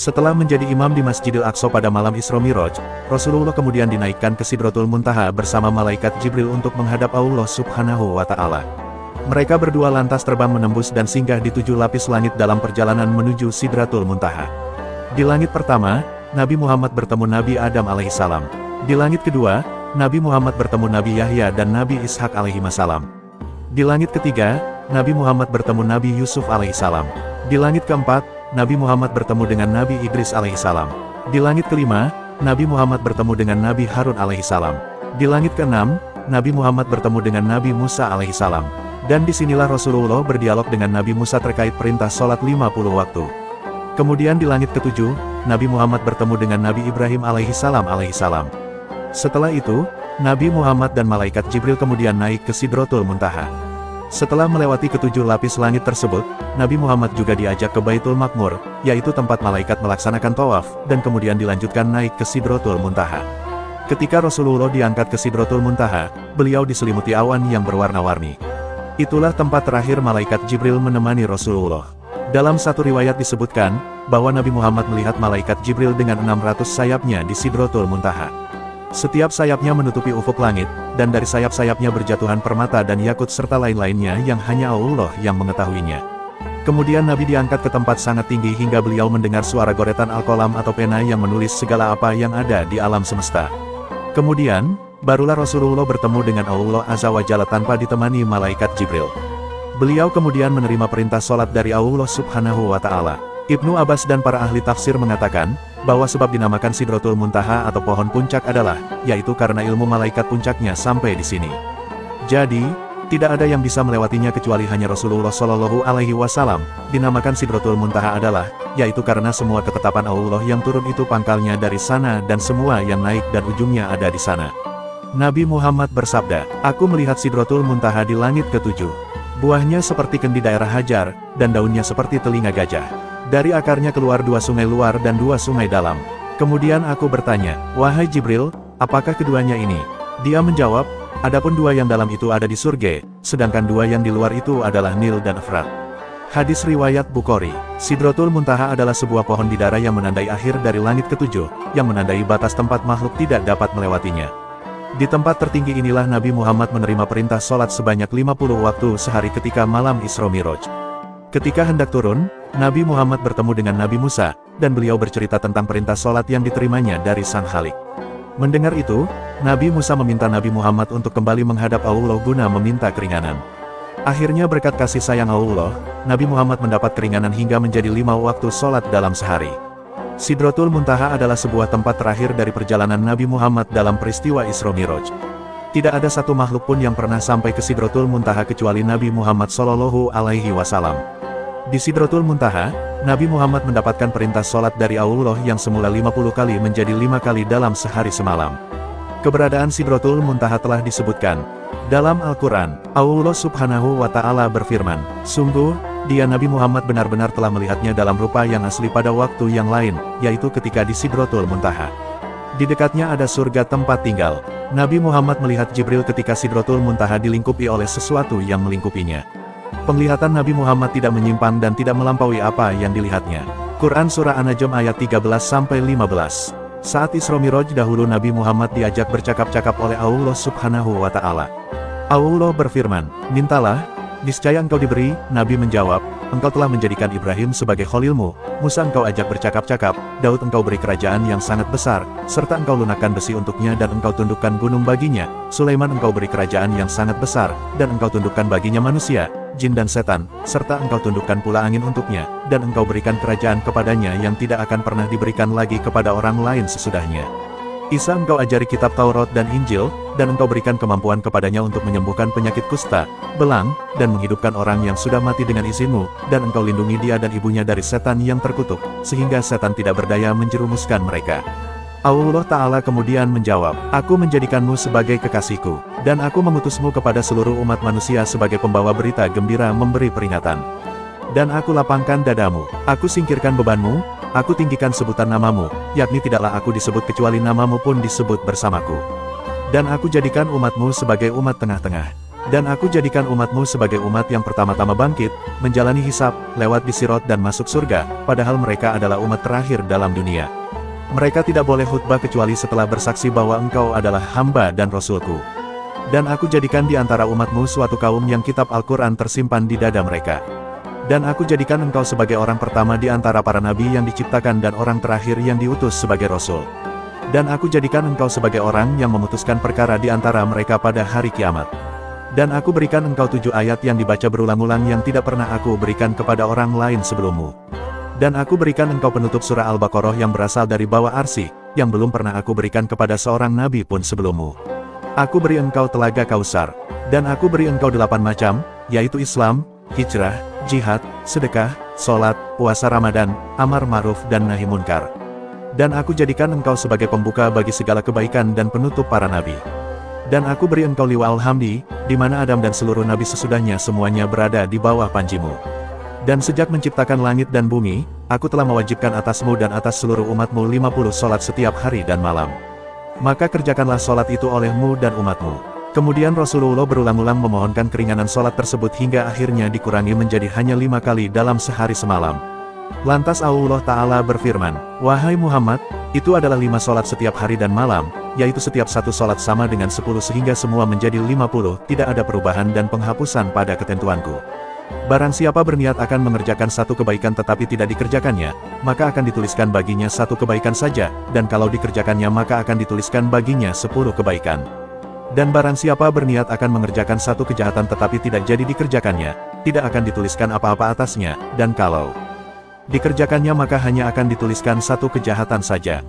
Setelah menjadi imam di Masjidil Aqsa pada malam Isra Miraj, Rasulullah kemudian dinaikkan ke Sidratul Muntaha bersama malaikat Jibril untuk menghadap Allah Subhanahu wa Ta'ala. Mereka berdua lantas terbang menembus dan singgah di 7 lapis langit dalam perjalanan menuju Sidratul Muntaha. Di langit pertama, Nabi Muhammad bertemu Nabi Adam alaihissalam. Di langit kedua, Nabi Muhammad bertemu Nabi Yahya dan Nabi Ishak alaihissalam. Di langit ketiga, Nabi Muhammad bertemu Nabi Yusuf alaihissalam. Di langit keempat, Nabi Muhammad bertemu dengan Nabi Idris alaihissalam. Di langit kelima, Nabi Muhammad bertemu dengan Nabi Harun alaihissalam. Di langit keenam, Nabi Muhammad bertemu dengan Nabi Musa alaihissalam. Dan disinilah Rasulullah berdialog dengan Nabi Musa terkait perintah sholat 50 waktu. Kemudian di langit ketujuh, Nabi Muhammad bertemu dengan Nabi Ibrahim alaihissalam. Setelah itu, Nabi Muhammad dan malaikat Jibril kemudian naik ke Sidratul Muntaha. Setelah melewati ketujuh lapis langit tersebut, Nabi Muhammad juga diajak ke Baitul Maqmur, yaitu tempat malaikat melaksanakan tawaf, dan kemudian dilanjutkan naik ke Sidratul Muntaha. Ketika Rasulullah diangkat ke Sidratul Muntaha, beliau diselimuti awan yang berwarna-warni. Itulah tempat terakhir malaikat Jibril menemani Rasulullah. Dalam satu riwayat disebutkan, bahwa Nabi Muhammad melihat malaikat Jibril dengan 600 sayapnya di Sidratul Muntaha. Setiap sayapnya menutupi ufuk langit, dan dari sayap-sayapnya berjatuhan permata dan yakut serta lain-lainnya yang hanya Allah yang mengetahuinya. Kemudian Nabi diangkat ke tempat sangat tinggi hingga beliau mendengar suara goretan al-qalam atau pena yang menulis segala apa yang ada di alam semesta. Kemudian, barulah Rasulullah bertemu dengan Allah Azza wa Jalla tanpa ditemani malaikat Jibril. Beliau kemudian menerima perintah sholat dari Allah Subhanahu wa Ta'ala. Ibnu Abbas dan para ahli tafsir mengatakan, bahwa sebab dinamakan Sidratul Muntaha atau pohon puncak adalah, yaitu karena ilmu malaikat puncaknya sampai di sini. Jadi, tidak ada yang bisa melewatinya kecuali hanya Rasulullah Shallallahu Alaihi Wasallam. Dinamakan Sidratul Muntaha adalah, yaitu karena semua ketetapan Allah yang turun itu pangkalnya dari sana dan semua yang naik dan ujungnya ada di sana. Nabi Muhammad bersabda, "Aku melihat Sidratul Muntaha di langit ketujuh. Buahnya seperti kendi daerah Hajar, dan daunnya seperti telinga gajah. Dari akarnya keluar 2 sungai luar dan 2 sungai dalam." Kemudian aku bertanya, "Wahai Jibril, apakah keduanya ini?" Dia menjawab, "Adapun 2 yang dalam itu ada di surga, sedangkan 2 yang di luar itu adalah Nil dan Efrat." Hadis riwayat Bukhari. Sidratul Muntaha adalah sebuah pohon bidara yang menandai akhir dari langit ketujuh, yang menandai batas tempat makhluk tidak dapat melewatinya. Di tempat tertinggi inilah Nabi Muhammad menerima perintah sholat sebanyak 50 waktu sehari ketika malam Isra Miraj. Ketika hendak turun, Nabi Muhammad bertemu dengan Nabi Musa, dan beliau bercerita tentang perintah sholat yang diterimanya dari Sang Khalik. Mendengar itu, Nabi Musa meminta Nabi Muhammad untuk kembali menghadap Allah guna meminta keringanan. Akhirnya berkat kasih sayang Allah, Nabi Muhammad mendapat keringanan hingga menjadi 5 waktu sholat dalam sehari. Sidratul Muntaha adalah sebuah tempat terakhir dari perjalanan Nabi Muhammad dalam peristiwa Isra Miraj. Tidak ada satu makhluk pun yang pernah sampai ke Sidratul Muntaha kecuali Nabi Muhammad Shallallahu Alaihi Wasallam. Di Sidratul Muntaha, Nabi Muhammad mendapatkan perintah sholat dari Allah yang semula 50 kali menjadi 5 kali dalam sehari semalam. Keberadaan Sidratul Muntaha telah disebutkan dalam Al-Quran. Allah Subhanahu wa Ta'ala berfirman, "Sungguh, dia Nabi Muhammad benar-benar telah melihatnya dalam rupa yang asli pada waktu yang lain, yaitu ketika di Sidratul Muntaha. Di dekatnya ada surga tempat tinggal." Nabi Muhammad melihat Jibril ketika Sidratul Muntaha dilingkupi oleh sesuatu yang melingkupinya. Penglihatan Nabi Muhammad tidak menyimpang dan tidak melampaui apa yang dilihatnya. Quran Surah An-Najm ayat 13-15. Saat Isra Miraj dahulu Nabi Muhammad diajak bercakap-cakap oleh Allah Subhanahu wa Ta'ala. Allah berfirman, "Mintalah, niscaya engkau diberi." Nabi menjawab, "Engkau telah menjadikan Ibrahim sebagai khalilmu, Musa engkau ajak bercakap-cakap, Daud engkau beri kerajaan yang sangat besar, serta engkau lunakkan besi untuknya dan engkau tundukkan gunung baginya, Sulaiman engkau beri kerajaan yang sangat besar, dan engkau tundukkan baginya manusia, jin dan setan, serta engkau tundukkan pula angin untuknya, dan engkau berikan kerajaan kepadanya yang tidak akan pernah diberikan lagi kepada orang lain sesudahnya. Isa engkau ajari kitab Taurat dan Injil, dan engkau berikan kemampuan kepadanya untuk menyembuhkan penyakit kusta, belang, dan menghidupkan orang yang sudah mati dengan izinmu, dan engkau lindungi dia dan ibunya dari setan yang terkutuk, sehingga setan tidak berdaya menjerumuskan mereka." Allah Ta'ala kemudian menjawab, "Aku menjadikanmu sebagai kekasihku, dan aku mengutusmu kepada seluruh umat manusia sebagai pembawa berita gembira memberi peringatan. Dan aku lapangkan dadamu, aku singkirkan bebanmu, aku tinggikan sebutan namamu, yakni tidaklah aku disebut kecuali namamu pun disebut bersamaku. Dan aku jadikan umatmu sebagai umat tengah-tengah. Dan aku jadikan umatmu sebagai umat yang pertama-tama bangkit, menjalani hisab, lewat di Sirot dan masuk surga, padahal mereka adalah umat terakhir dalam dunia. Mereka tidak boleh khutbah kecuali setelah bersaksi bahwa engkau adalah hamba dan rasulku. Dan aku jadikan di antara umatmu suatu kaum yang kitab Al-Quran tersimpan di dada mereka. Dan aku jadikan engkau sebagai orang pertama di antara para nabi yang diciptakan dan orang terakhir yang diutus sebagai rasul. Dan aku jadikan engkau sebagai orang yang memutuskan perkara di antara mereka pada hari kiamat. Dan aku berikan engkau 7 ayat yang dibaca berulang-ulang yang tidak pernah aku berikan kepada orang lain sebelummu. Dan aku berikan engkau penutup surah Al-Baqarah yang berasal dari bawah arsy, yang belum pernah aku berikan kepada seorang nabi pun sebelummu. Aku beri engkau telaga Kausar. Dan aku beri engkau 8 macam, yaitu Islam, hijrah, jihad, sedekah, sholat, puasa Ramadan, amar ma'ruf dan nahi munkar. Dan aku jadikan engkau sebagai pembuka bagi segala kebaikan dan penutup para nabi. Dan aku beri engkau liwa al-hamdi, di mana Adam dan seluruh nabi sesudahnya semuanya berada di bawah panjimu. Dan sejak menciptakan langit dan bumi, aku telah mewajibkan atasmu dan atas seluruh umatmu 50 sholat setiap hari dan malam. Maka kerjakanlah sholat itu olehmu dan umatmu. Kemudian Rasulullah berulang-ulang memohonkan keringanan sholat tersebut hingga akhirnya dikurangi menjadi hanya 5 kali dalam sehari semalam. Lantas Allah Ta'ala berfirman, "Wahai Muhammad, itu adalah 5 sholat setiap hari dan malam, yaitu setiap satu sholat sama dengan 10 sehingga semua menjadi 50, tidak ada perubahan dan penghapusan pada ketentuanku. Barang siapa berniat akan mengerjakan satu kebaikan tetapi tidak dikerjakannya, maka akan dituliskan baginya satu kebaikan saja, dan kalau dikerjakannya maka akan dituliskan baginya 10 kebaikan. Dan barang siapa berniat akan mengerjakan satu kejahatan tetapi tidak jadi dikerjakannya, tidak akan dituliskan apa-apa atasnya, dan kalau dikerjakannya maka hanya akan dituliskan satu kejahatan saja."